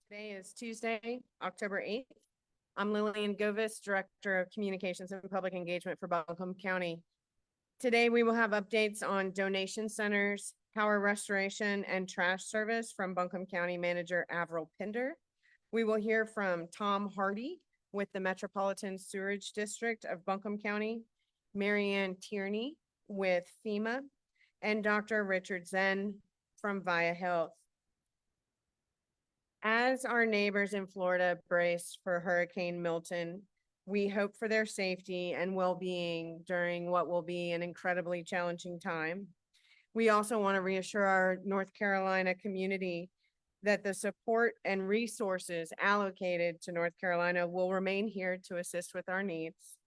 Today is Tuesday, October 8th. I'm Lillian Govis, Director of Communications and Public Engagement for Buncombe County. Today, we will have updates on donation centers, power restoration, and trash service from Buncombe County Manager Avril Pinder. We will hear from Tom Hardy with the Metropolitan Sewerage District of Buncombe County, Marianne Tierney with FEMA, and Dr. Richard Zen from Via Health. As our neighbors in Florida brace for Hurricane Milton, we hope for their safety and well-being during what will be an incredibly challenging time. We also want to reassure our North Carolina community that the support and resources allocated to North Carolina will remain here to assist with our needs.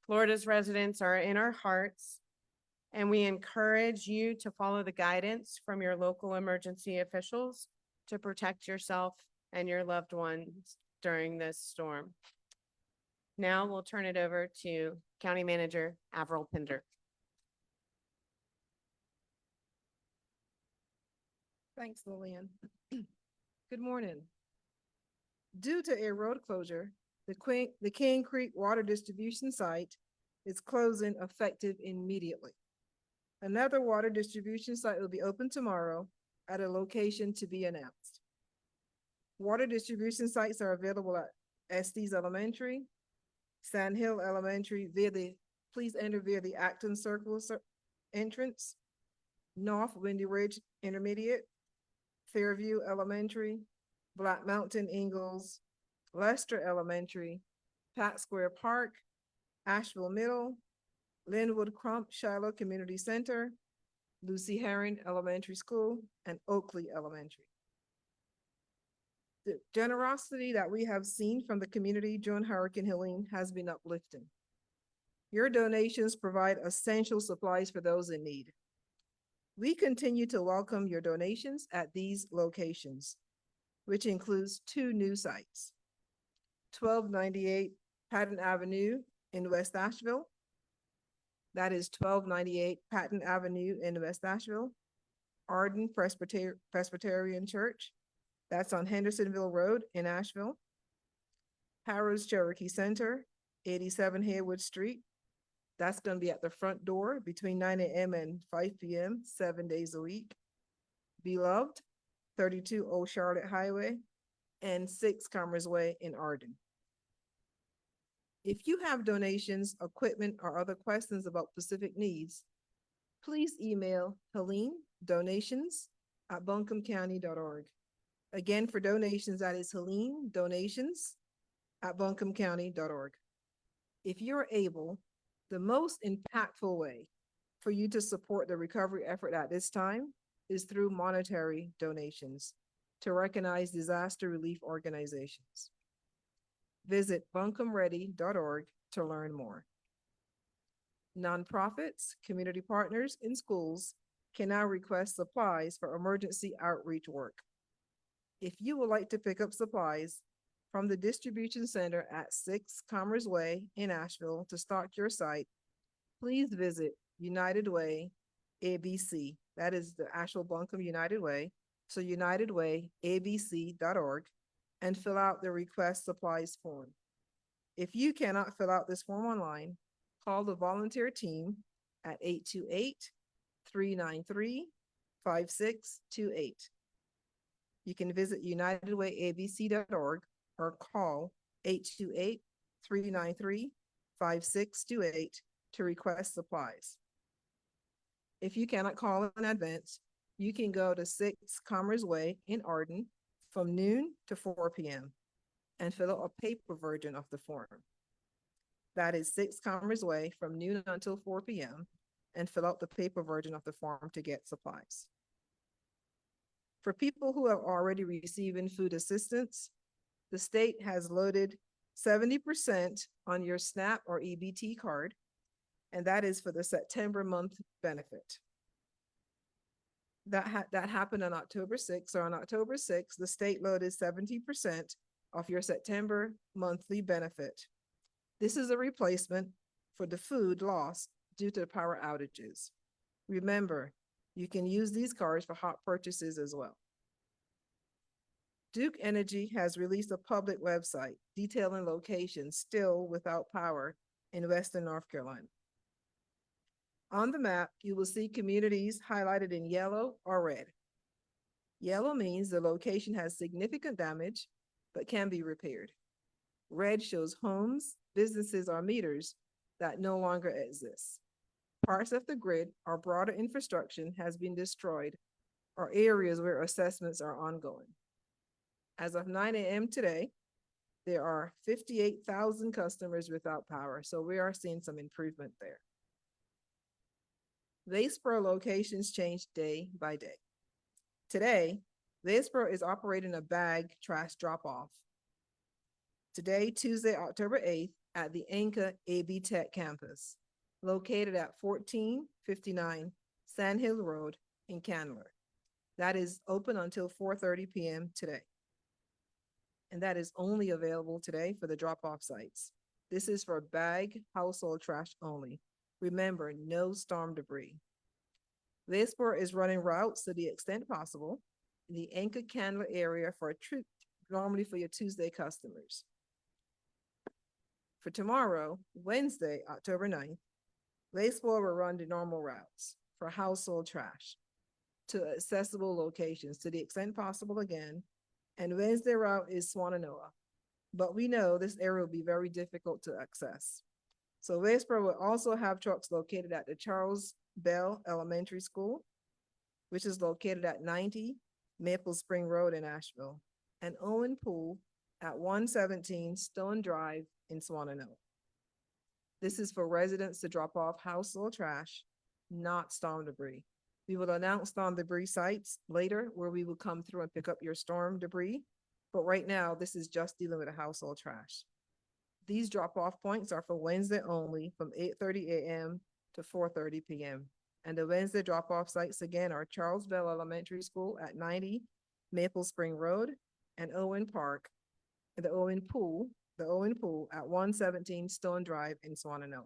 Florida's residents are in our hearts, and we encourage you to follow the guidance from your local emergency officials to protect yourself and your loved ones during this storm. Now we'll turn it over to County Manager Avril Pinder. Thanks, Lillian. Good morning. Due to a road closure, the King Creek Water Distribution Site is closing effective immediately. Another water distribution site will be open tomorrow at a location to be announced. Water distribution sites are available at Estes Elementary, Sand Hill Elementary please enter via the Acton Circle entrance, North Windy Ridge Intermediate, Fairview Elementary, Black Mountain Ingalls, Lester Elementary, Pat Square Park, Asheville Middle, Linwood Crump Shiloh Community Center, Lucy Herring Elementary School, and Oakley Elementary. The generosity that we have seen from the community during Hurricane Helene has been uplifting. Your donations provide essential supplies for those in need. We continue to welcome your donations at these locations, which includes 2 new sites: 1298 Patton Avenue in West Asheville. That is 1298 Patton Avenue in West Asheville. Arden Presbyterian Church. That's on Hendersonville Road in Asheville. Harrow's Cherokee Center, 87 Haywood Street. That's going to be at the front door between 9 a.m. and 5 p.m., 7 days a week. Beloved, 32 Old Charlotte Highway, and 6 Commerce Way in Arden. If you have donations, equipment, or other questions about specific needs, please email Helene donations@buncombecounty.org. Again, for donations, that is Helene donations@buncombecounty.org. If you're able, the most impactful way for you to support the recovery effort at this time is through monetary donations to recognize disaster relief organizations. Visit buncombeready.org to learn more. Nonprofits, community partners, and schools can now request supplies for emergency outreach work. If you would like to pick up supplies from the distribution center at 6 Commerce Way in Asheville to stock your site, please visit United Way ABC. That is the Asheville Buncombe United Way. So unitedwayabc.org, and fill out the request supplies form. If you cannot fill out this form online, call the volunteer team at 828-393-5628. You can visit unitedwayabc.org or call 828-393-5628 to request supplies. If you cannot call in advance, you can go to 6 Commerce Way in Arden from noon to 4 p.m. and fill out a paper version of the form. That is 6 Commerce Way from noon until 4 p.m. and fill out the paper version of the form to get supplies. For people who are already receiving food assistance, the state has loaded 70% on your SNAP or EBT card, and that is for the September month benefit. That happened on October 6th. So on October 6th, the state loaded 70% of your September monthly benefit. This is a replacement for the food lost due to power outages. Remember, you can use these cards for hot purchases as well. Duke Energy has released a public website detailing locations still without power in western North Carolina. On the map, you will see communities highlighted in yellow or red. Yellow means the location has significant damage, but can be repaired. Red shows homes, businesses, or meters that no longer exist. Parts of the grid or broader infrastructure has been destroyed, or areas where assessments are ongoing. As of 9 a.m. today, there are 58,000 customers without power, so we are seeing some improvement there. Wadesboro locations change day by day. Today, Wadesboro is operating a bag trash drop-off. Today, Tuesday, October 8th, at the Anchor AB Tech campus, located at 1459 Sand Hill Road in Candler. That is open until 4:30 p.m. today. And that is only available today for the drop-off sites. This is for bag household trash only. Remember, no storm debris. Wadesboro is running routes to the extent possible in the Anchor Candler area for a trip normally for your Tuesday customers. For tomorrow, Wednesday, October 9th, Wadesboro will run the normal routes for household trash to accessible locations to the extent possible again. And Wednesday route is Swannanoa. But we know this area will be very difficult to access. So Wadesboro will also have trucks located at the Charles Bell Elementary School, which is located at 90 Maple Spring Road in Asheville, and Owen Pool at 117 Stone Drive in Swannanoa. This is for residents to drop off household trash, not storm debris. We will announce storm debris sites later where we will come through and pick up your storm debris. But right now, this is just dealing with the household trash. These drop-off points are for Wednesday only from 8:30 a.m. to 4:30 p.m. And the Wednesday drop-off sites again are Charles Bell Elementary School at 90 Maple Spring Road and Owen Park, and the Owen Pool at 117 Stone Drive in Swannanoa.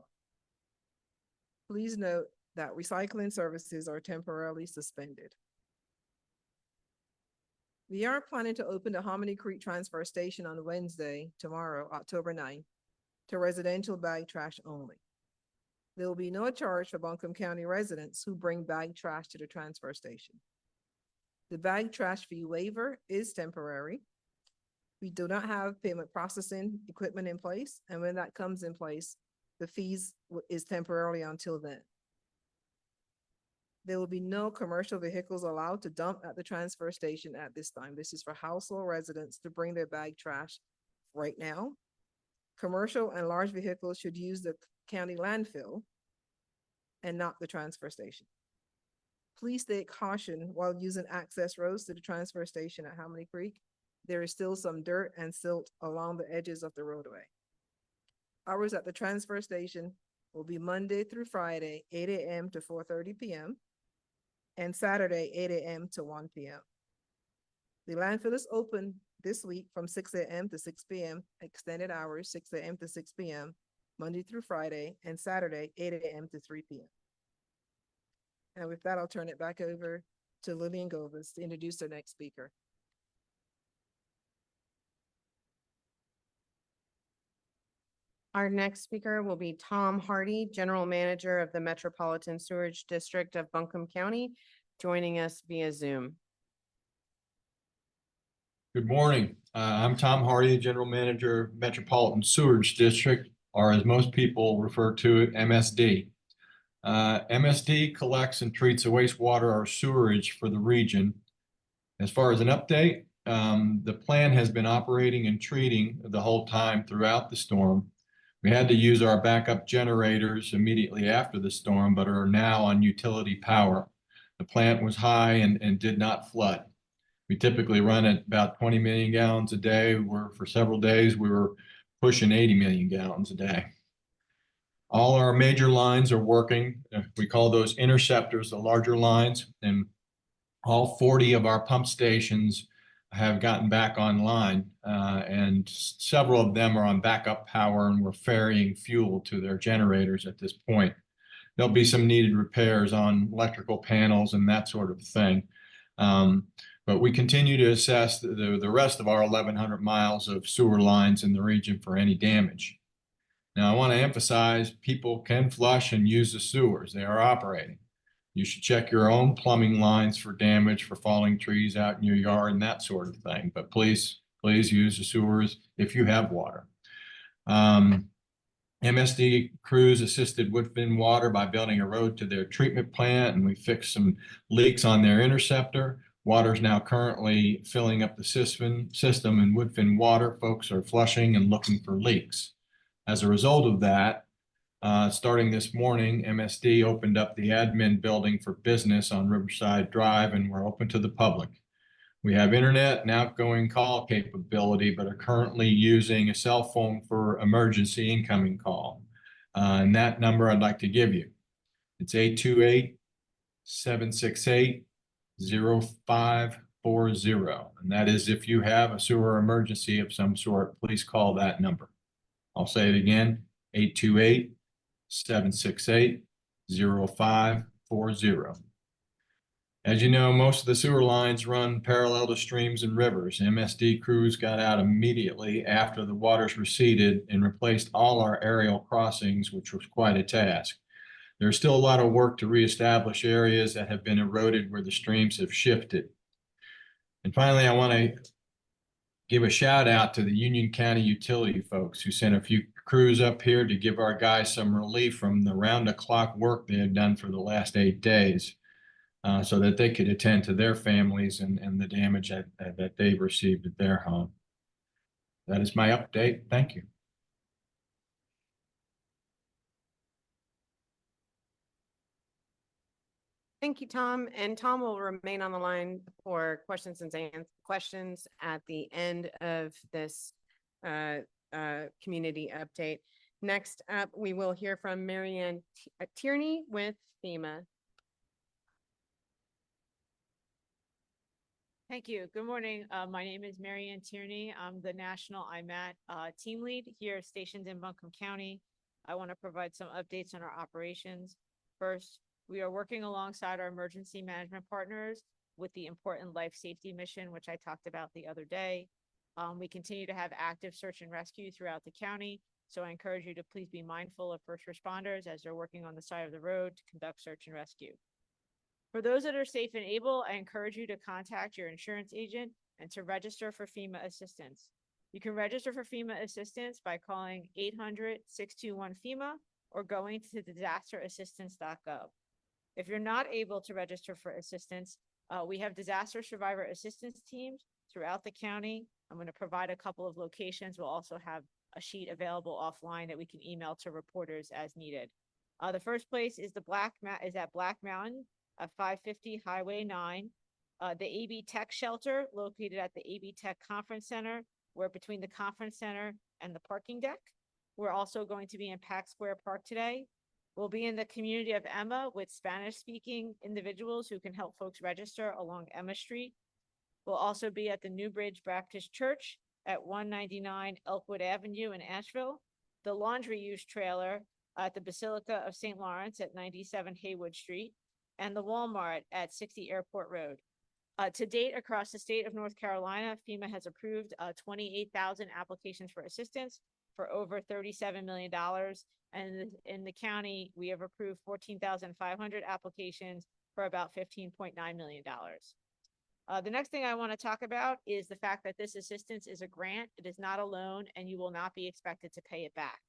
Please note that recycling services are temporarily suspended. We are planning to open the Harmony Creek Transfer Station on Wednesday, tomorrow, October 9th, to residential bag trash only. There will be no charge for Buncombe County residents who bring bag trash to the transfer station. The bag trash fee waiver is temporary. We do not have payment processing equipment in place, and when that comes in place, the fees is temporarily until then. There will be no commercial vehicles allowed to dump at the transfer station at this time. This is for household residents to bring their bag trash right now. Commercial and large vehicles should use the county landfill and not the transfer station. Please take caution while using access roads to the transfer station at Harmony Creek. There is still some dirt and silt along the edges of the roadway. Hours at the transfer station will be Monday through Friday, 8 a.m. to 4:30 p.m. and Saturday, 8 a.m. to 1 p.m. The landfill is open this week from 6 a.m. to 6 p.m., extended hours, 6 a.m. to 6 p.m., Monday through Friday, and Saturday, 8 a.m. to 3 p.m. And with that, I'll turn it back over to Lillian Govas to introduce our next speaker. Our next speaker will be Tom Hardy, General Manager of the Metropolitan Sewerage District of Buncombe County, joining us via Zoom. Good morning. I'm Tom Hardy, General Manager, Metropolitan Sewerage District, or as most people refer to it, MSD. MSD collects and treats the wastewater or sewerage for the region. As far as an update, the plant has been operating and treating the whole time throughout the storm. We had to use our backup generators immediately after the storm, but are now on utility power. The plant was high and did not flood. We typically run at about 20 million gallons a day, where for several days we were pushing 80 million gallons a day. All our major lines are working. We call those interceptors, the larger lines, and all 40 of our pump stations have gotten back online, and several of them are on backup power, and we're ferrying fuel to their generators at this point. There'll be some needed repairs on electrical panels and that sort of thing. But we continue to assess the rest of our 1,100 miles of sewer lines in the region for any damage. Now, I want to emphasize people can flush and use the sewers. They are operating. You should check your own plumbing lines for damage, for falling trees out in your yard and that sort of thing. But please use the sewers if you have water. MSD crews assisted Woodfin Water by building a road to their treatment plant, and we fixed some leaks on their interceptor. Water is now currently filling up the system, and Woodfin Water folks are flushing and looking for leaks. As a result of that, starting this morning, MSD opened up the admin building for business on Riverside Drive, and we're open to the public. We have internet and outgoing call capability, but are currently using a cell phone for emergency incoming call. And that number I'd like to give you. It's 828-768-0540. And that is if you have a sewer emergency of some sort, please call that number. I'll say it again, 828-768-0540. As you know, most of the sewer lines run parallel to streams and rivers. MSD crews got out immediately after the waters receded and replaced all our aerial crossings, which was quite a task. There's still a lot of work to reestablish areas that have been eroded where the streams have shifted. And finally, I want to give a shout out to the Union County utility folks who sent a few crews up here to give our guys some relief from the round-the-clock work they had done for the last 8 days. So that they could attend to their families and the damage that they've received at their home. That is my update. Thank you. Thank you, Tom. And Tom will remain on the line for questions at the end of this community update. Next up, we will hear from Marianne Tierney with FEMA. Thank you. Good morning. My name is Marianne Tierney. I'm the National IMAT team lead here stationed in Buncombe County. I want to provide some updates on our operations. First, we are working alongside our emergency management partners with the important life safety mission, which I talked about the other day. We continue to have active search and rescue throughout the county. So I encourage you to please be mindful of first responders as they're working on the side of the road to conduct search and rescue. For those that are safe and able, I encourage you to contact your insurance agent and to register for FEMA assistance. You can register for FEMA assistance by calling 800-621-FEMA or going to disasterassistance.gov. If you're not able to register for assistance, we have disaster survivor assistance teams throughout the county. I'm going to provide a couple of locations. We'll also have a sheet available offline that we can email to reporters as needed. The first place is at Black Mountain. 550 Highway 9, the AB Tech Shelter located at the AB Tech Conference Center. We're between the Conference Center and the parking deck. We're also going to be in Pack Square Park today. We'll be in the community of Emma with Spanish-speaking individuals who can help folks register along Emma Street. We'll also be at the New Bridge Baptist Church at 199 Elkwood Avenue in Asheville, the laundry use trailer at the Basilica of St. Lawrence at 97 Haywood Street, and the Walmart at 60 Airport Road. To date, across the state of North Carolina, FEMA has approved 28,000 applications for assistance for over $37 million. And in the county, we have approved 14,500 applications for about $15.9 million. The next thing I want to talk about is the fact that this assistance is a grant. It is not a loan, and you will not be expected to pay it back.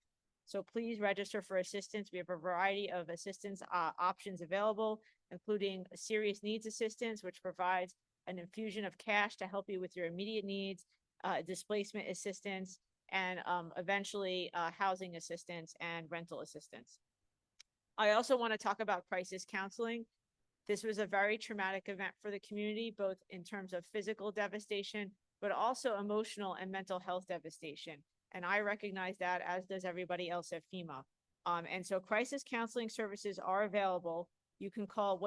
So please register for assistance. We have a variety of assistance options available, including serious needs assistance, which provides an infusion of cash to help you with your immediate needs, displacement assistance, and eventually housing assistance and rental assistance. I also want to talk about crisis counseling. This was a very traumatic event for the community, both in terms of physical devastation, but also emotional and mental health devastation. And I recognize that, as does everybody else at FEMA. And so crisis counseling services are available. You can call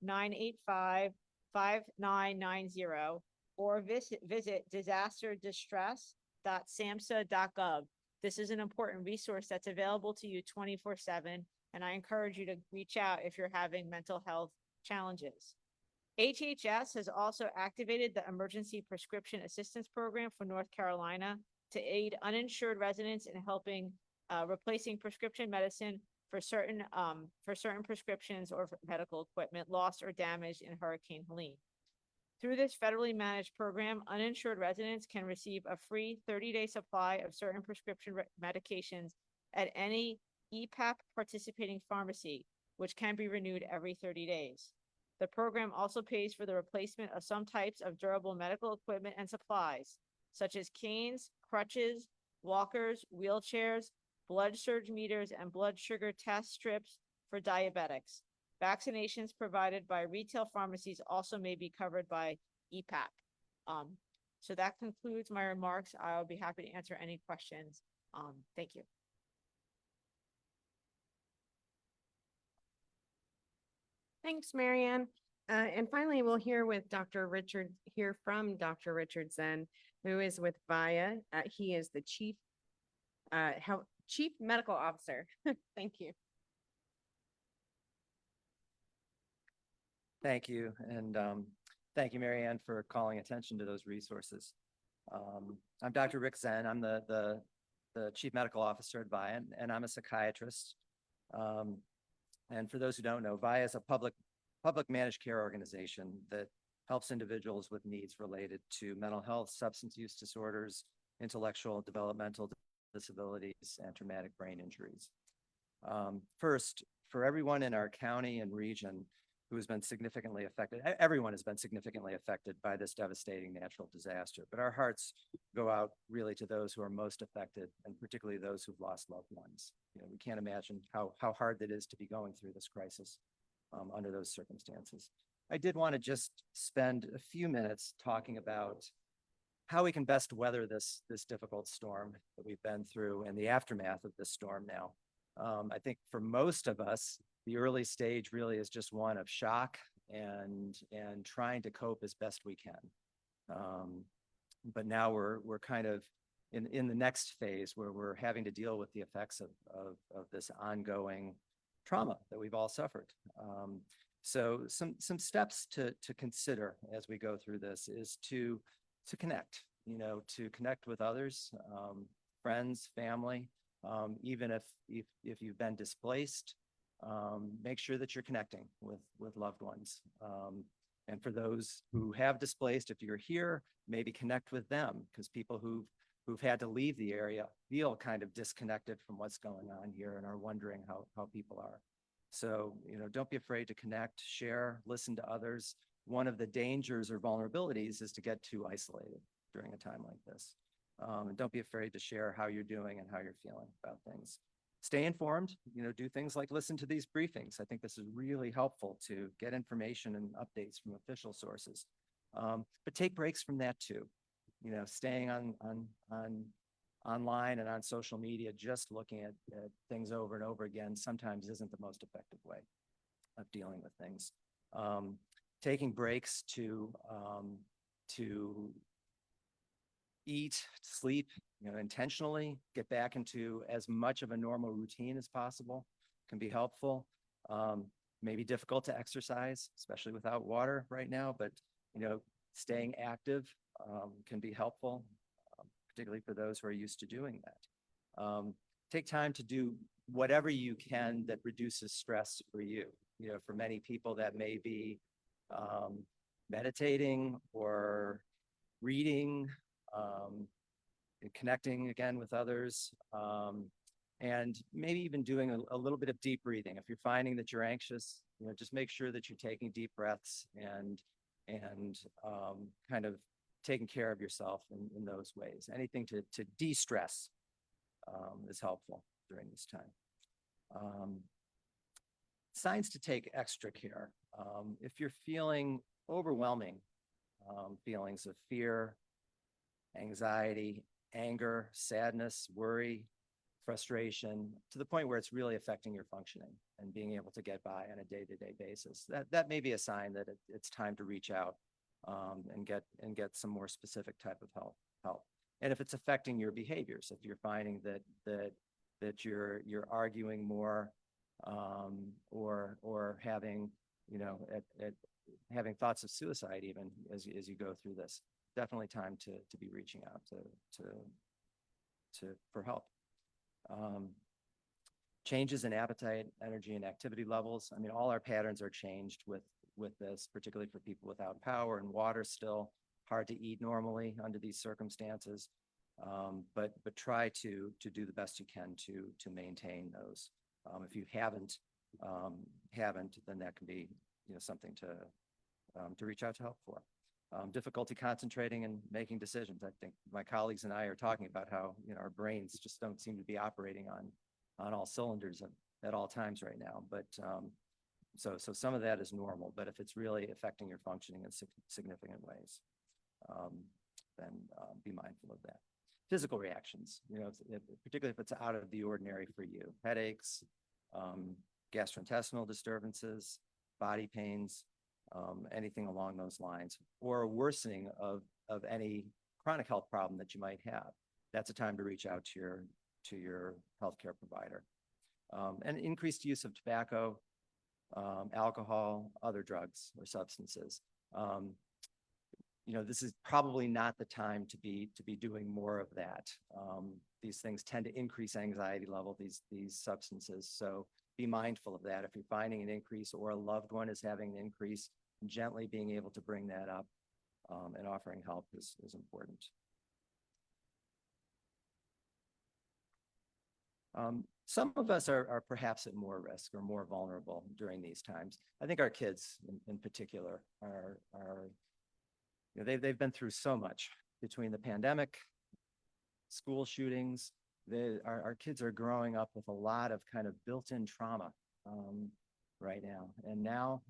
1-800-985-5990 or visit disasterdistress.samhsa.gov. This is an important resource that's available to you 24/7. And I encourage you to reach out if you're having mental health challenges. HHS has also activated the Emergency Prescription Assistance Program for North Carolina to aid uninsured residents in helping replacing prescription medicine for certain prescriptions or for medical equipment lost or damaged in Hurricane Helene. Through this federally managed program, uninsured residents can receive a free 30-day supply of certain prescription medications at any EPAP participating pharmacy, which can be renewed every 30 days. The program also pays for the replacement of some types of durable medical equipment and supplies, such as canes, crutches, walkers, wheelchairs, blood surge meters, and blood sugar test strips for diabetics. Vaccinations provided by retail pharmacies also may be covered by EPAP. So that concludes my remarks. I'll be happy to answer any questions. Thank you. Thanks, Marianne. And finally, we'll hear from Dr. Richardson, who is with VIA. He is the Chief Medical Officer. Thank you. Thank you, and thank you, Marianne, for calling attention to those resources. I'm Dr. Rick Zen. I'm the Chief Medical Officer at VIA, and I'm a psychiatrist. And for those who don't know, VIA is a public managed care organization that helps individuals with needs related to mental health, substance use disorders, intellectual, developmental disabilities, and traumatic brain injuries. First, for everyone in our county and region who has been significantly affected, everyone has been significantly affected by this devastating natural disaster, but our hearts go out really to those who are most affected, and particularly those who've lost loved ones. You know, we can't imagine how hard it is to be going through this crisis under those circumstances. I did want to just spend a few minutes talking about how we can best weather this difficult storm that we've been through and the aftermath of this storm now. I think for most of us, the early stage really is just one of shock and trying to cope as best we can. But now we're kind of in the next phase where we're having to deal with the effects of this ongoing trauma that we've all suffered. So some steps to consider as we go through this is to connect, to connect with others, friends, family, even if you've been displaced, make sure that you're connecting with loved ones. And for those who have displaced, if you're here, maybe connect with them, because people who've had to leave the area feel kind of disconnected from what's going on here and are wondering how people are. So, don't be afraid to connect, share, listen to others. One of the dangers or vulnerabilities is to get too isolated during a time like this. And don't be afraid to share how you're doing and how you're feeling about things. Stay informed, do things like listen to these briefings. I think this is really helpful to get information and updates from official sources. But take breaks from that too. Staying online and on social media, just looking at things over and over again, sometimes isn't the most effective way of dealing with things. Taking breaks to eat, sleep, intentionally, get back into as much of a normal routine as possible can be helpful. May be difficult to exercise, especially without water right now, but staying active can be helpful, particularly for those who are used to doing that. Take time to do whatever you can that reduces stress for you. For many people that may be meditating or reading, connecting again with others, and maybe even doing a little bit of deep breathing. If you're finding that you're anxious, just make sure that you're taking deep breaths and kind of taking care of yourself in those ways. Anything to de-stress is helpful during this time. Signs to take extra care. If you're feeling overwhelming feelings of fear, anxiety, anger, sadness, worry, frustration, to the point where it's really affecting your functioning and being able to get by on a day-to-day basis, that may be a sign that it's time to reach out and get some more specific type of help. And if it's affecting your behaviors, if you're finding that you're arguing more or having having thoughts of suicide even as you go through this. Definitely time to be reaching out for help. Changes in appetite, energy, and activity levels. I mean, all our patterns are changed with this, particularly for people without power and water still. Hard to eat normally under these circumstances. But try to do the best you can to maintain those. If you haven't, then that can be, something to reach out to help for. Difficulty concentrating and making decisions. I think my colleagues and I are talking about how, our brains just don't seem to be operating on all cylinders at all times right now. But so some of that is normal, but if it's really affecting your functioning in significant ways, then be mindful of that. Physical reactions, particularly if it's out of the ordinary for you, headaches, gastrointestinal disturbances, body pains, anything along those lines, or a worsening of any chronic health problem that you might have. That's a time to reach out to your healthcare provider. And increased use of tobacco, alcohol, other drugs or substances. This is probably not the time to be doing more of that. These things tend to increase anxiety level, these substances. So be mindful of that. If you're finding an increase or a loved one is having an increase, gently being able to bring that up and offering help is important. Some of us are perhaps at more risk or more vulnerable during these times. I think our kids in particular are they've been through so much between the pandemic, school shootings. Our kids are growing up with a lot of kind of built-in trauma right now. And now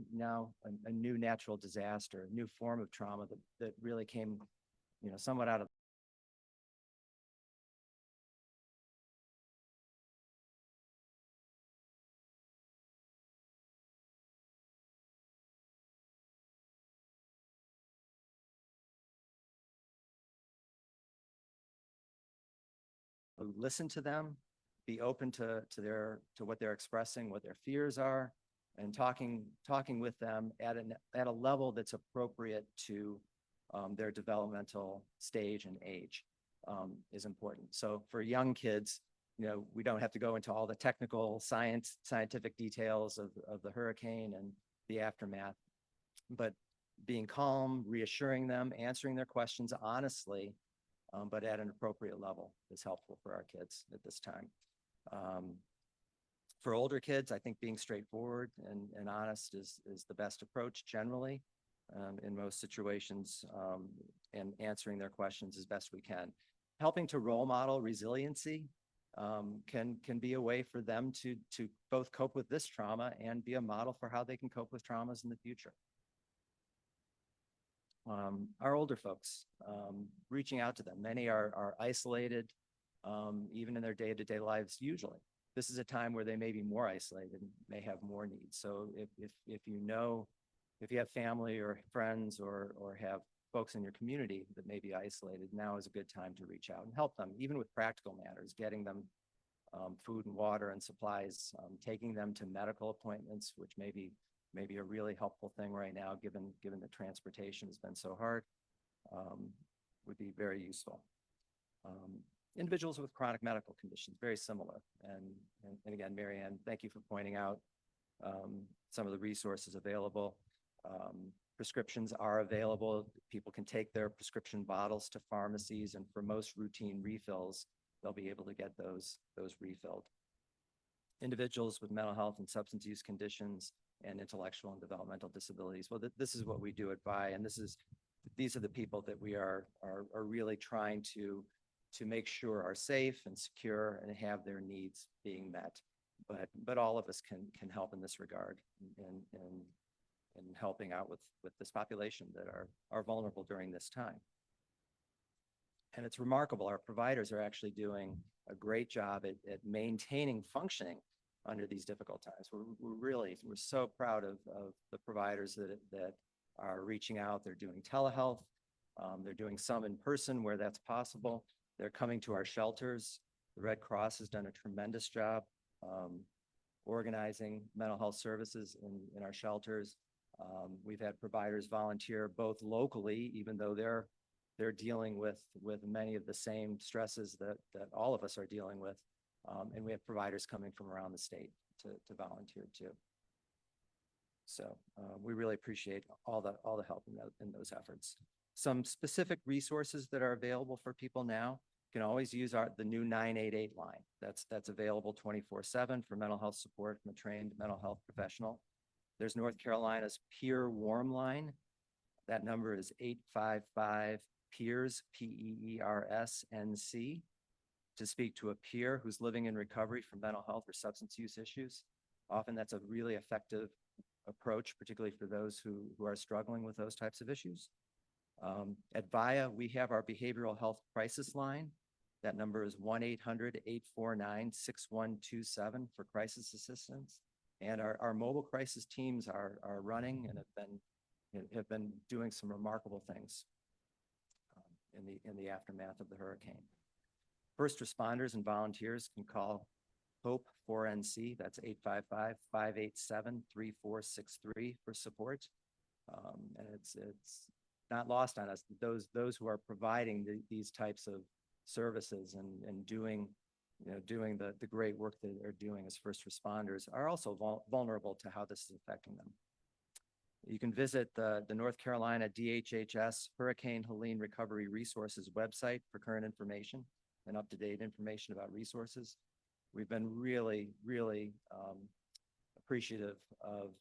a new natural disaster, a new form of trauma that really came, somewhat out of listen to them, be open to what they're expressing, what their fears are, and talking with them at a level that's appropriate to their developmental stage and age is important. So for young kids, we don't have to go into all the technical scientific details of the hurricane and the aftermath, but being calm, reassuring them, answering their questions honestly, but at an appropriate level is helpful for our kids at this time. For older kids, I think being straightforward and honest is the best approach generally in most situations, and answering their questions as best we can. Helping to role model resiliency can be a way for them to both cope with this trauma and be a model for how they can cope with traumas in the future. Our older folks, reaching out to them. Many are isolated, even in their day-to-day lives usually. This is a time where they may be more isolated and may have more needs. So if you have family or friends or have folks in your community that may be isolated, now is a good time to reach out and help them, even with practical matters, getting them food and water and supplies, taking them to medical appointments, which may be a really helpful thing right now, given that transportation has been so hard, would be very useful. Individuals with chronic medical conditions, very similar. And again, Mary Ann, thank you for pointing out some of the resources available. Prescriptions are available. People can take their prescription bottles to pharmacies, and for most routine refills, they'll be able to get those refilled. Individuals with mental health and substance use conditions and intellectual and developmental disabilities. Well, this is what we do at VI, and these are the people that we are really trying to make sure are safe and secure and have their needs being met. But all of us can help in this regard and helping out with this population that are vulnerable during this time. And it's remarkable, our providers are actually doing a great job at maintaining functioning under these difficult times. We're so proud of the providers that are reaching out. They're doing telehealth. They're doing some in person where that's possible. They're coming to our shelters. The Red Cross has done a tremendous job organizing mental health services in our shelters. We've had providers volunteer both locally, even though they're dealing with many of the same stresses that all of us are dealing with. And we have providers coming from around the state to volunteer too. So we really appreciate all the help in those efforts. Some specific resources that are available for people now, you can always use the new 988 line. That's available 24/7 for mental health support from a trained mental health professional. There's North Carolina's Peer Warm Line. That number is 855 PEERS, PEERS-NC, to speak to a peer who's living in recovery from mental health or substance use issues. Often that's a really effective approach, particularly for those who are struggling with those types of issues. At VIA, we have our behavioral health crisis line. That number is 1-800-849-6127 for crisis assistance. And our mobile crisis teams are running and have been doing some remarkable things in the aftermath of the hurricane. First responders and volunteers can call HOPE 4NC, that's 855-587-3463 for support. And it's not lost on us, those who are providing these types of services and doing the great work that they're doing as first responders are also vulnerable to how this is affecting them. You can visit the North Carolina DHHS Hurricane Helene Recovery Resources website for current information and up-to-date information about resources. We've been really, really appreciative of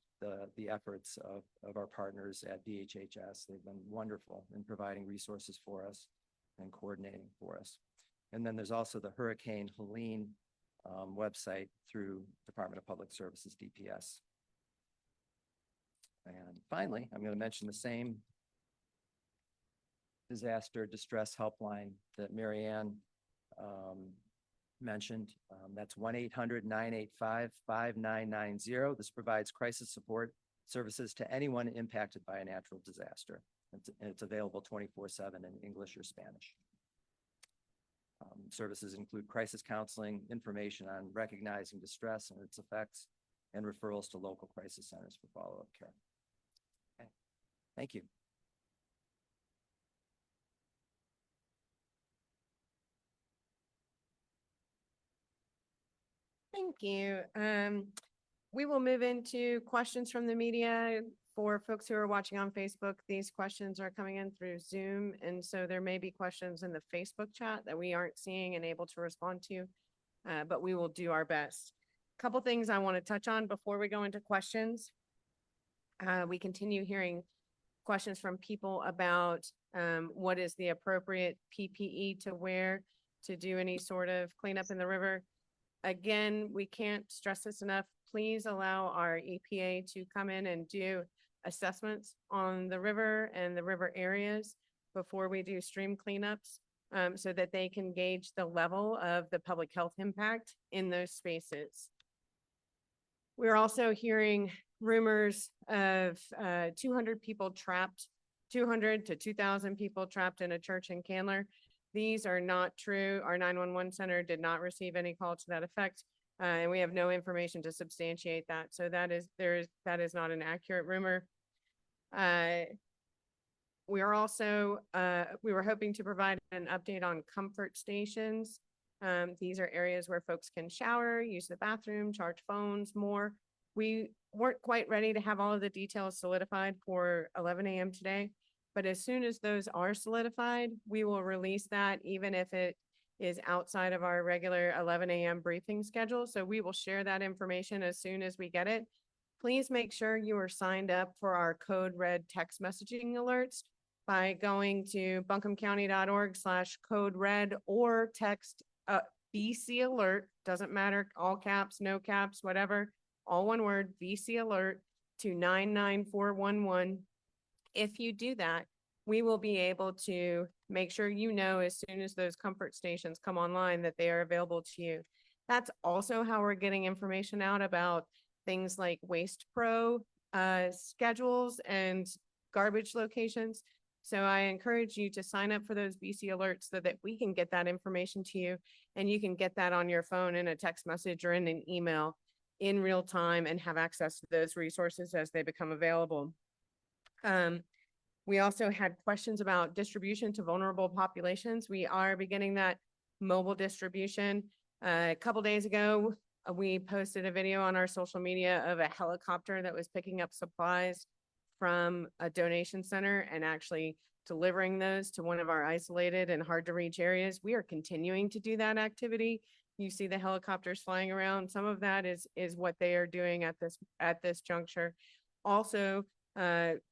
the efforts of our partners at DHHS. They've been wonderful in providing resources for us and coordinating for us. And then there's also the Hurricane Helene website through Department of Public Services, DPS. And finally, I'm going to mention the same disaster distress helpline that Mary Ann mentioned. That's 1-800-985-5990. This provides crisis support services to anyone impacted by a natural disaster. It's available 24/7 in English or Spanish. Services include crisis counseling, information on recognizing distress and its effects, and referrals to local crisis centers for follow-up care. Okay. Thank you. Thank you. We will move into questions from the media. For folks who are watching on Facebook, these questions are coming in through Zoom, and so there may be questions in the Facebook chat that we aren't seeing and able to respond to, but we will do our best. Couple things I want to touch on before we go into questions. We continue hearing questions from people about what is the appropriate PPE to wear to do any sort of cleanup in the river. Again, we can't stress this enough. Please allow our EPA to come in and do assessments on the river and the river areas before we do stream cleanups, so that they can gauge the level of the public health impact in those spaces. We're also hearing rumors of 200 people trapped, 200 to 2,000 people trapped in a church in Candler. These are not true. Our 911 center did not receive any call to that effect, and we have no information to substantiate that. So that is not an accurate rumor. We are also, we were hoping to provide an update on comfort stations. These are areas where folks can shower, use the bathroom, charge phones more. We weren't quite ready to have all of the details solidified for 11 a.m. today, but as soon as those are solidified, we will release that, even if it is outside of our regular 11 a.m. briefing schedule. So we will share that information as soon as we get it. Please make sure you are signed up for our Code Red text messaging alerts by going to buncombecounty.org/code red or text BC alert, doesn't matter, all caps, no caps, whatever, all one word, BC alert to 99411. If you do that, we will be able to make sure you know as soon as those comfort stations come online that they are available to you. That's also how we're getting information out about things like Waste Pro schedules and garbage locations. So I encourage you to sign up for those BC alerts so that we can get that information to you, and you can get that on your phone in a text message or in an email in real time and have access to those resources as they become available. We also had questions about distribution to vulnerable populations. We are beginning that mobile distribution. A couple days ago, we posted a video on our social media of a helicopter that was picking up supplies from a donation center and actually delivering those to one of our isolated and hard to reach areas. We are continuing to do that activity. You see the helicopters flying around. Some of that is what they are doing at this juncture. Also,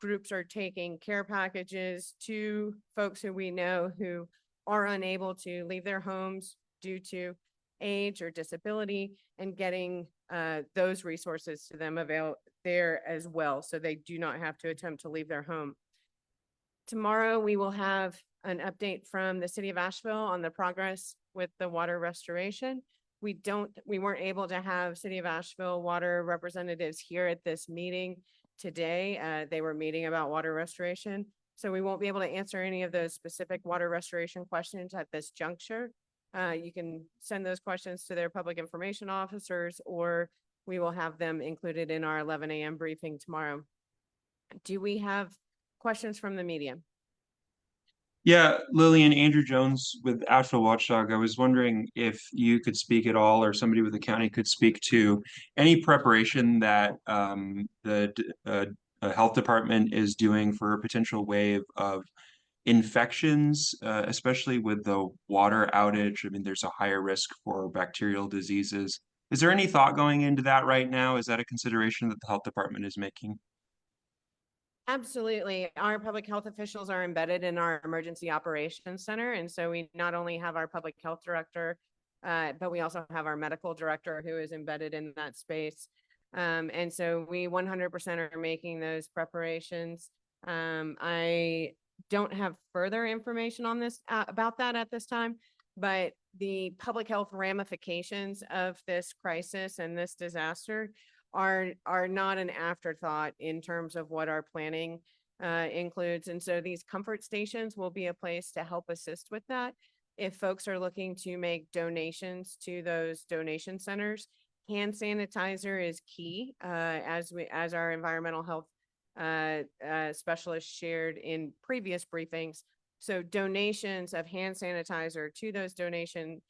groups are taking care packages to folks who we know who are unable to leave their homes due to age or disability, and getting those resources to them available there as well, so they do not have to attempt to leave their home. Tomorrow, we will have an update from the city of Asheville on the progress with the water restoration. We weren't able to have city of Asheville water representatives here at this meeting today. They were meeting about water restoration. So we won't be able to answer any of those specific water restoration questions at this juncture. You can send those questions to their public information officers, or we will have them included in our 11 a.m. briefing tomorrow. Do we have questions from the media? Yeah, Lillian, Andrew Jones with Asheville Watchdog. I was wondering if you could speak at all, or somebody with the county could speak to any preparation that the health department is doing for a potential wave of infections, especially with the water outage. I mean, there's a higher risk for bacterial diseases. Is there any thought going into that right now? Is that a consideration that the health department is making? Absolutely. Our public health officials are embedded in our emergency operations center. And so we not only have our public health director, but we also have our medical director who is embedded in that space. And so we 100% are making those preparations. I don't have further information on this, about that at this time, but the public health ramifications of this crisis and this disaster are not an afterthought in terms of what our planning includes. And so these comfort stations will be a place to help assist with that. If folks are looking to make donations to those donation centers, hand sanitizer is key, as our environmental health specialist shared in previous briefings. So donations of hand sanitizer to those donation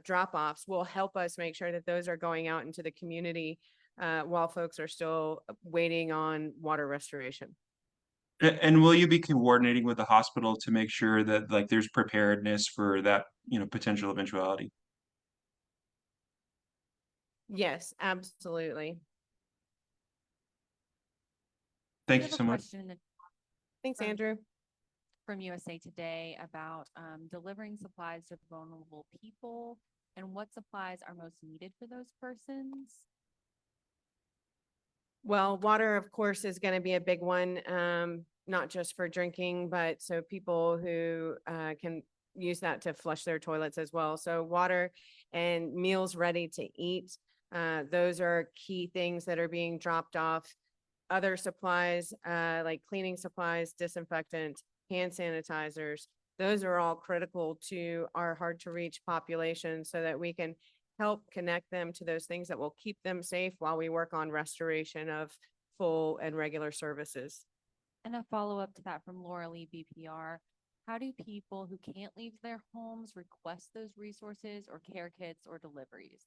drop-offs will help us make sure that those are going out into the community while folks are still waiting on water restoration. And will you be coordinating with the hospital to make sure that like there's preparedness for that, potential eventuality? Yes, absolutely. Thank We you have so a much. question Thanks, From- Andrew. from USA Today about delivering supplies to vulnerable people and what supplies are most needed for those persons. Well, water, of course, is going to be a big one, not just for drinking, but so people who can use that to flush their toilets as well. So water and meals ready to eat, those are key things that are being dropped off. Other supplies, like cleaning supplies, disinfectant, hand sanitizers, those are all critical to our hard to reach population so that we can help connect them to those things that will keep them safe while we work on restoration of full and regular services. And a follow-up to that from Laura Lee, BPR. How do people who can't leave their homes request those resources or care kits or deliveries?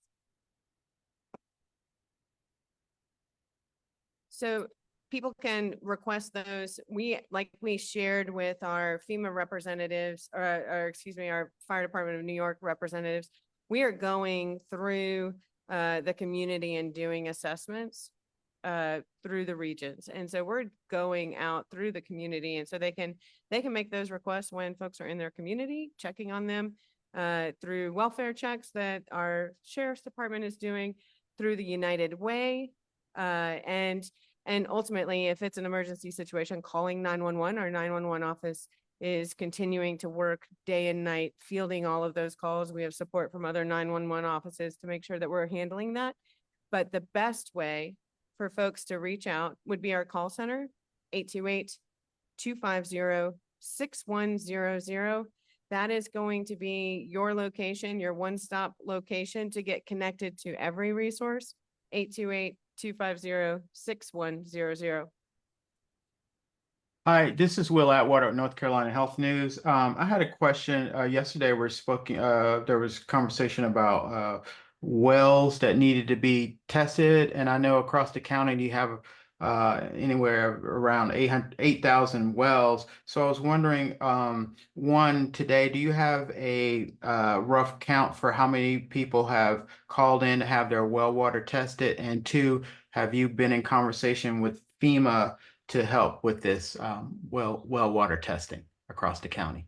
So people can request those. Like we shared with our FEMA representatives, or excuse me, our Fire Department of New York representatives, we are going through the community and doing assessments through the regions. And so we're going out through the community. And so they can make those requests when folks are in their community, checking on them through welfare checks that our sheriff's department is doing, through the United Way, and ultimately, if it's an emergency situation, calling 911. Our 911 office is continuing to work day and night, fielding all of those calls. We have support from other 911 offices to make sure that we're handling that. But the best way for folks to reach out would be our call center, 828-250-6100. That is going to be your location, your one-stop location to get connected to every resource, 828-250-6100. Hi, this is Will Atwater at North Carolina Health News. I had a question. Yesterday there was conversation about wells that needed to be tested, and I know across the county you have anywhere around 8,000 wells. So I was wondering, one, today, do you have a rough count for how many people have called in to have their well water tested? And two, have you been in conversation with FEMA to help with this well water testing across the county?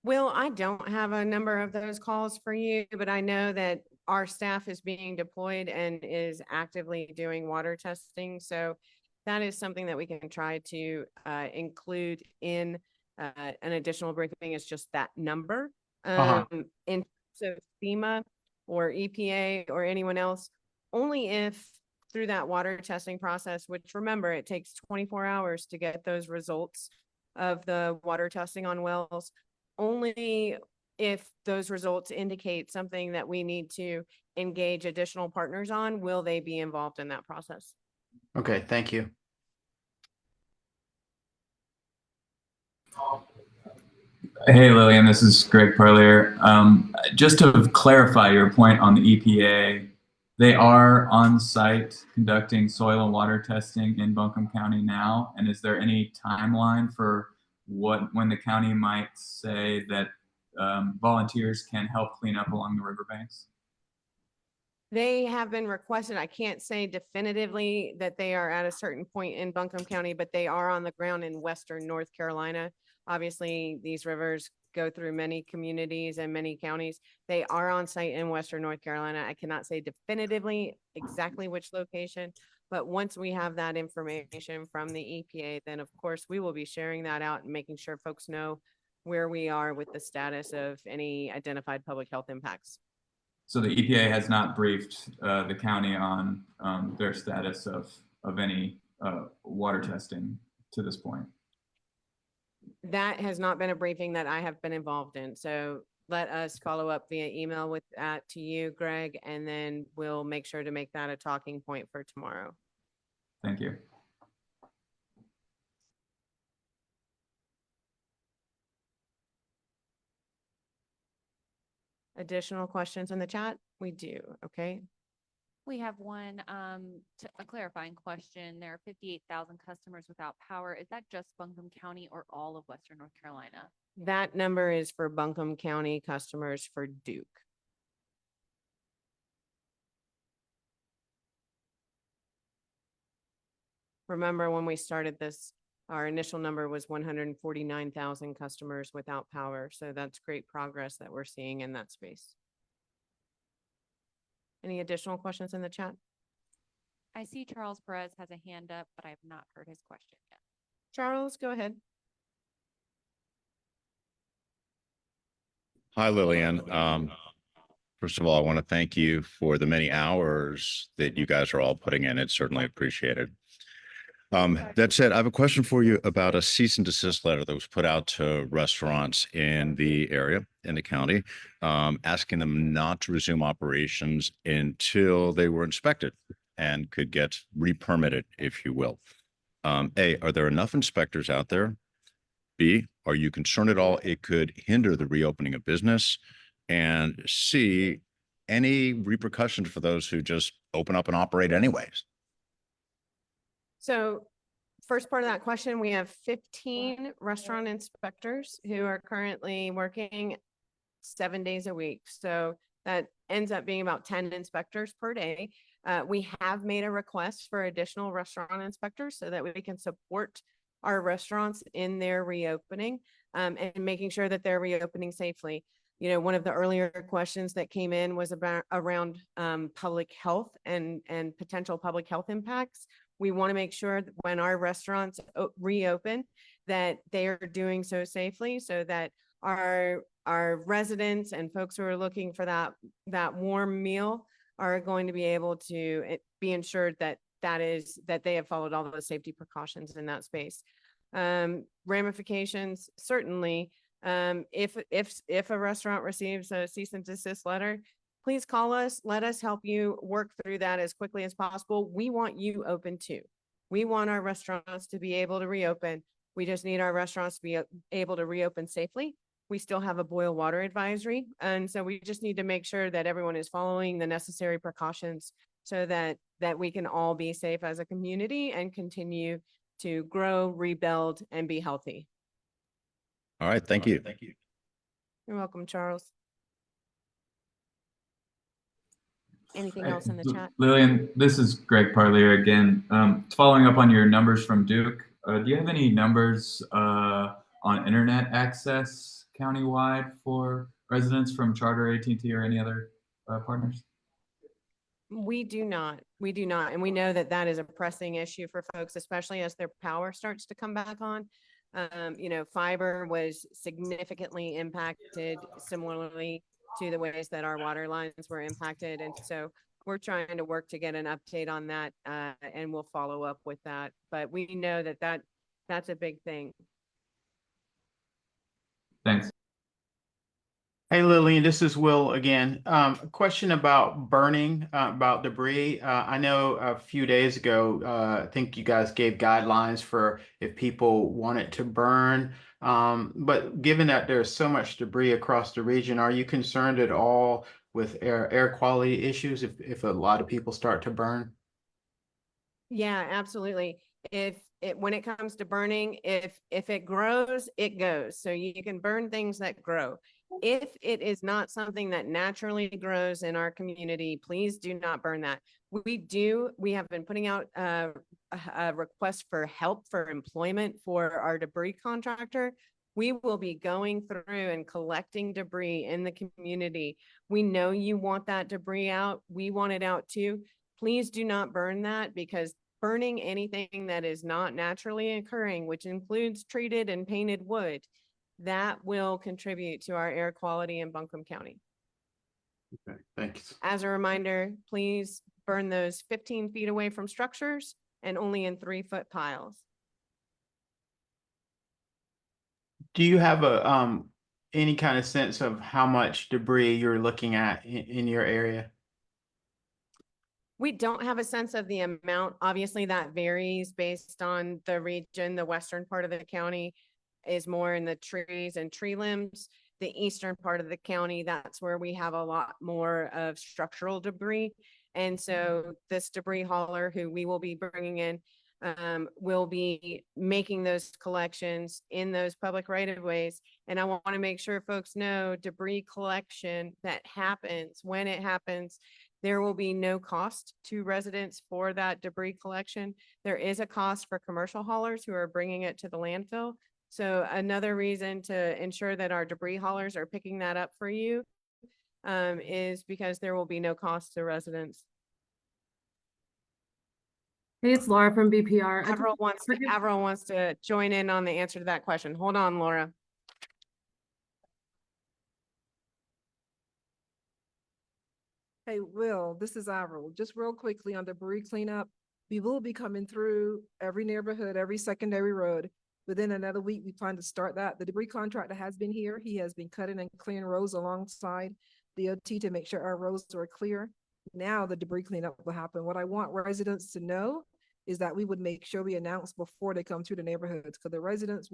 Will, I don't have a number of those calls for you, but I know that our staff is being deployed and is actively doing water testing. So that is something that we can try to include in an additional briefing. Is just that number. Uh-huh. In terms of FEMA or EPA or anyone else, only if through that water testing process, which remember, it takes 24 hours to get those results of the water testing on wells. Only if those results indicate something that we need to engage additional partners on, will they be involved in that process. Okay, thank you. Hey Lillian, this is Greg Parlier. Just to clarify your point on the EPA, they are on site conducting soil and water testing in Buncombe County now. And is there any timeline for when the county might say that volunteers can help clean up along the riverbanks? They have been requested. I can't say definitively that they are at a certain point in Buncombe County, but they are on the ground in western North Carolina. Obviously, these rivers go through many communities and many counties. They are on site in western North Carolina. I cannot say definitively exactly which location, but once we have that information from the EPA, then of course we will be sharing that out and making sure folks know where we are with the status of any identified public health impacts. So the EPA has not briefed the county on their status of any water testing to this point. That has not been a briefing that I have been involved in. So let us follow up via email with that to you, Greg, and then we'll make sure to make that a talking point for tomorrow. Thank you. Additional questions in the chat? We do. Okay. We have one, a clarifying question. There are 58,000 customers without power. Is that just Buncombe County or all of Western North Carolina? That number is for Buncombe County customers for Duke. Remember when we started this, our initial number was 149,000 customers without power. So that's great progress that we're seeing in that space. Any additional questions in the chat? I see Charles Perez has a hand up, but I have not heard his question yet. Charles, go ahead. Hi, Lillian. First of all, I want to thank you for the many hours that you guys are all putting in. It's certainly appreciated. That said, I have a question for you about a cease and desist letter that was put out to restaurants in the area, in the county, asking them not to resume operations until they were inspected and could get re-permitted, if you will. A, are there enough inspectors out there? B, are you concerned at all it could hinder the reopening of business? And C, any repercussions for those who just open up and operate anyways? So first part of that question, we have 15 restaurant inspectors who are currently working 7 days a week. So that ends up being about 10 inspectors per day. We have made a request for additional restaurant inspectors so that we can support our restaurants in their reopening and making sure that they're reopening safely. You know, one of the earlier questions that came in was around public health and potential public health impacts. We want to make sure that when our restaurants reopen, that they are doing so safely so that our residents and folks who are looking for that warm meal are going to be able to be ensured that they have followed all of the safety precautions in that space. Ramifications, certainly, if a restaurant receives a cease and desist letter, please call us. Let us help you work through that as quickly as possible. We want you open too. We want our restaurants to be able to reopen. We just need our restaurants to be able to reopen safely. We still have a boil water advisory. And so we just need to make sure that everyone is following the necessary precautions so that we can all be safe as a community and continue to grow, rebuild, and be healthy. All right, thank you. You're welcome, Charles. Anything Hey, else in the chat? Lillian, this is Greg Parlier again. Following up on your numbers from Duke, do you have any numbers on internet access countywide for residents from Charter, AT&T, or any other partners? We do not. We do not. And we know that that is a pressing issue for folks, especially as their power starts to come back on. You know, fiber was significantly impacted similarly to the ways that our water lines were impacted. And so we're trying to work to get an update on that, and we'll follow up with that. But we know that that's a big thing. Thanks. Hey Lillian, this is Will again. A question about burning, about debris. I know a few days ago, I think you guys gave guidelines for if people wanted to burn. But given that there's so much debris across the region, are you concerned at all with air quality issues if a lot of people start to burn? Yeah, absolutely. When it comes to burning, if it grows, it goes. So you can burn things that grow. If it is not something that naturally grows in our community, please do not burn that. We have been putting out a request for help for employment for our debris contractor. We will be going through and collecting debris in the community. We know you want that debris out. We want it out too. Please do not burn that, because burning anything that is not naturally occurring, which includes treated and painted wood, that will contribute to our air quality in Buncombe County. Okay, thanks. As a reminder, please burn those 15 feet away from structures and only in 3-foot piles. Do you have any kind of sense of how much debris you're looking at in your area? We don't have a sense of the amount. Obviously, that varies based on the region. The western part of the county is more in the trees and tree limbs. The eastern part of the county, that's where we have a lot more of structural debris. And so this debris hauler, who we will be bringing in, will be making those collections in those public right-of-ways. And I want to make sure folks know debris collection that happens, when it happens, there will be no cost to residents for that debris collection. There is a cost for commercial haulers who are bringing it to the landfill. So another reason to ensure that our debris haulers are picking that up for you is because there will be no cost to residents. Hey, it's Laura from BPR. Avril wants to join in on the answer to that question. Hold on, Laura. Hey, Will, this is Avril. Just real quickly on debris cleanup, we will be coming through every neighborhood, every secondary road. Within another week, we plan to start that. The debris contractor has been here. He has been cutting and clearing roads alongside DOT to make sure our roads are clear. Now the debris cleanup will happen. What I want residents to know is that we would make sure we announce before they come through the neighborhoods, because the residents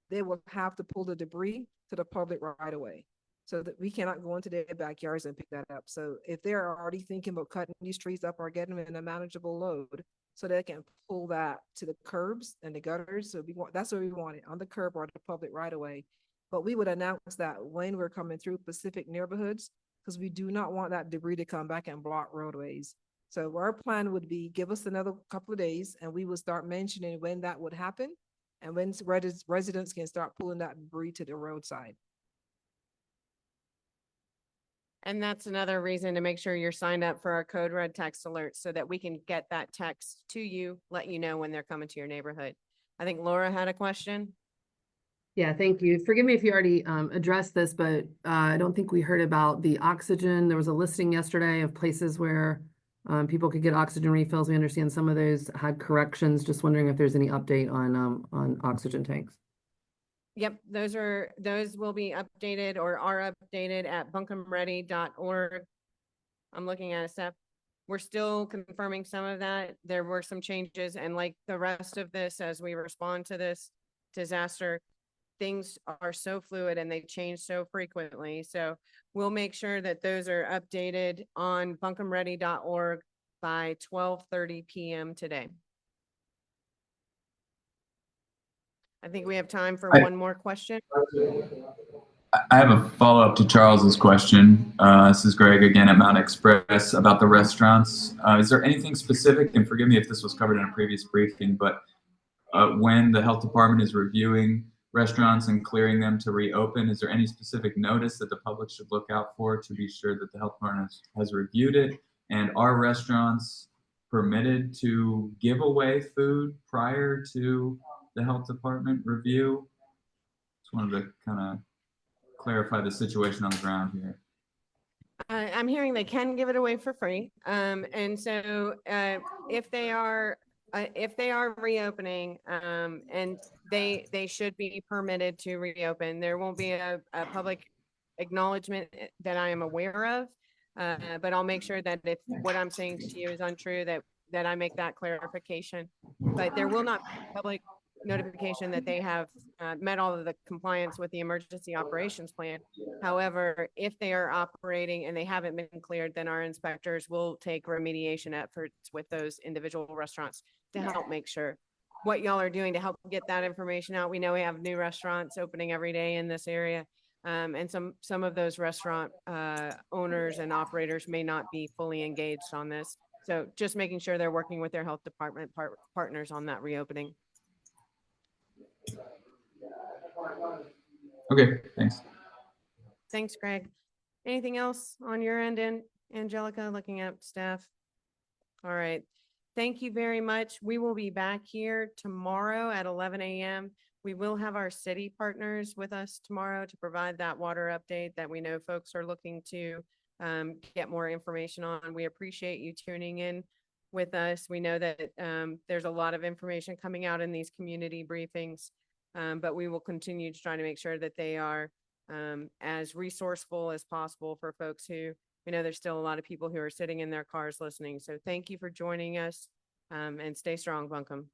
they will have to pull the debris to the public right away, so that we cannot go into their backyards and pick that up. So if they're already thinking about cutting these trees up or getting them in a manageable load, so they can pull that to the curbs and the gutters. So that's what we want it, on the curb or the public right away. But we would announce that when we're coming through specific neighborhoods, because we do not want that debris to come back and block roadways. So our plan would be, give us another couple of days and we will start mentioning when that would happen and when residents can start pulling that debris to the roadside. And that's another reason to make sure you're signed up for our Code Red text alerts so that we can get that text to you, let you know when they're coming to your neighborhood. I think Laura had a question. Yeah, thank you. Forgive me if you already addressed this, but I don't think we heard about the oxygen. There was a listing yesterday of places where people could get oxygen refills. We understand some of those had corrections. Just wondering if there's any update on oxygen tanks. Yep, those will be updated or are updated at buncombeready.org. I'm looking at a step. We're still confirming some of that. There were some changes, and like the rest of this, as we respond to this disaster, things are so fluid and they change so frequently. So we'll make sure that those are updated on buncombeready.org by 12:30 PM today. I think we have time for one more question. I have a follow-up to Charles's question. This is Greg again at Mount Express about the restaurants. Is there anything specific, and forgive me if this was covered in a previous briefing, but when the health department is reviewing restaurants and clearing them to reopen, is there any specific notice that the public should look out for to be sure that the health department has reviewed it? And are restaurants permitted to give away food prior to the health department review? Just wanted to kind of clarify the situation on the ground here. I'm hearing they can give it away for free. And so, if they are reopening, and they should be permitted to reopen, there won't be a public acknowledgement that I am aware of. But I'll make sure that if what I'm saying to you is untrue, that I make that clarification. But there will not be public notification that they have met all of the compliance with the emergency operations plan. However, if they are operating and they haven't been cleared, then our inspectors will take remediation efforts with those individual restaurants to help make sure what y'all are doing to help get that information out. We know we have new restaurants opening every day in this area. And some of those restaurant owners and operators may not be fully engaged on this. So just making sure they're working with their health department partners on that reopening. Okay, thanks. Thanks, Greg. Anything else on your end, Angelica, looking at staff? All right. Thank you very much. We will be back here tomorrow at 11 a.m. We will have our city partners with us tomorrow to provide that water update that we know folks are looking to get more information on. We appreciate you tuning in with us. We know that there's a lot of information coming out in these community briefings, but we will continue to try to make sure that they are as resourceful as possible for folks who, we know there's still a lot of people who are sitting in their cars listening. So thank you for joining us, and stay strong, Buncombe.